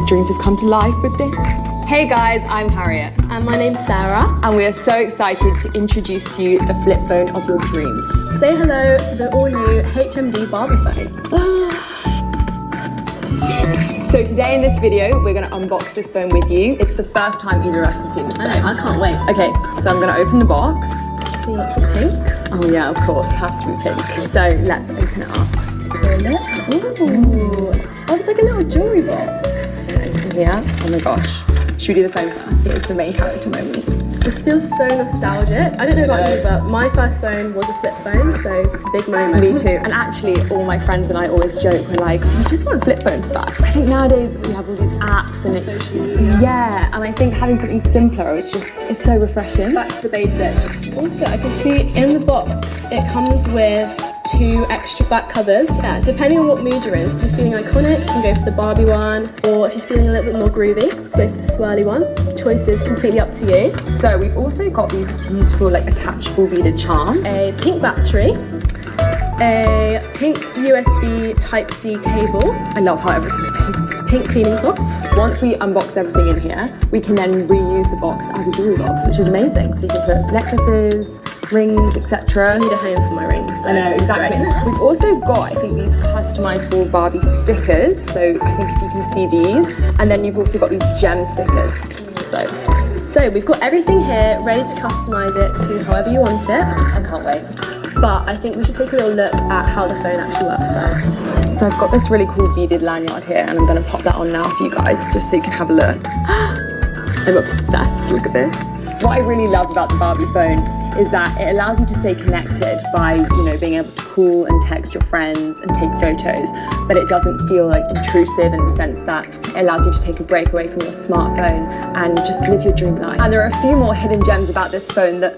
My dreams have come to life with this. Hey guys, I'm Harriet. And my name's Sarah. And we are so excited to introduce to you the flip phone of your dreams. Say hello to the all-new HMD Barbie phone. So today in this video, we're going to unbox this phone with you. It's the first time either of us have seen this phone. I can't wait. Okay, so I'm going to open the box. See lots of pink. Oh yeah, of course, it has to be pink. So let's open it up. Ooh. Oh, it's like a little jewellery box. Yeah, oh my gosh. Should we do the phone first? It's the main character moment. This feels so nostalgic. I don't know about you, but my first phone was a flip phone, so it's a big moment. Me too. And actually, all my friends and I always joke, we're like, we just want flip phones back. I think nowadays we have all these apps and it's, yeah, and I think having something simpler is just, it's so refreshing. Back to the basics. Also, I can see in the box, it comes with 2 extra back covers. Yeah, depending on what mood you're in. So if you're feeling iconic, you can go for the Barbie one, or if you're feeling a little bit more groovy, go for the swirly one. The choice is completely up to you. So we've also got these beautiful like attachable beaded charm. A pink battery, a pink USB Type-C cable. I love how everything's pink. Pink cleaning cloth. Once we unbox everything in here, we can then reuse the box as a jewelry box, which is amazing. So you can put necklaces, rings, etc. I need a home for my rings. So I know, exactly. We've also got, I think, these customizable Barbie stickers. So I think if you can see these. And then you've also got these gem stickers. So we've got everything here ready to customize it to however you want it. I can't wait. But I think we should take a little look at how the phone actually works first. So I've got this really cool beaded lanyard here and I'm going to pop that on now for you guys just so you can have a look. I'm obsessed, look at this. What I really love about the Barbie phone is that it allows you to stay connected by, you know, being able to call and text your friends and take photos, but it doesn't feel like intrusive in the sense that it allows you to take a break away from your smartphone and just live your dream life. And there are a few more hidden gems about this phone that...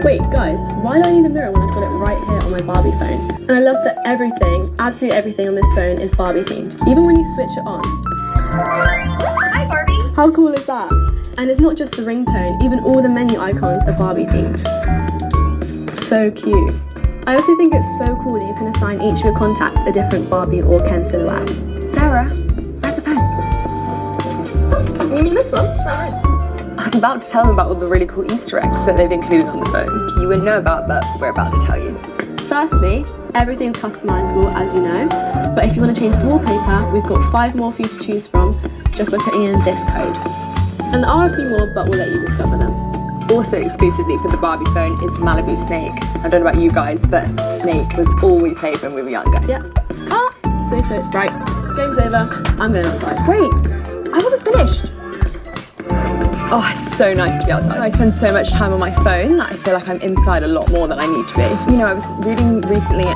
Wait guys, why do I need a mirror when I've got it right here on my Barbie phone? And I love that everything, absolutely everything on this phone is Barbie themed, even when you switch it on. Hi Barbie! How cool is that? And it's not just the ringtone, even all the menu icons are Barbie themed. So cute. I also think it's so cool that you can assign each of your contacts a different Barbie or Ken silhouette. Sarah, where's the phone? You mean this one? It's right here. I was about to tell them about all the really cool Easter eggs that they've included on the phone. You wouldn't know about, but we're about to tell you. Firstly, everything's customizable, as you know, but if you want to change the wallpaper, we've got 5 more for you to choose from just by putting in this code. And there are a few more, but we'll let you discover them. Also exclusively for the Barbie phone is Malibu Snake. I don't know about you guys, but Snake was all we played when we were younger. Yeah. Ah, so close. Right, game's over. I'm going outside. Wait, I wasn't finished. Oh, it's so nice to be outside. I spend so much time on my phone that I feel like I'm inside a lot more than I need to be. You know, I was reading recently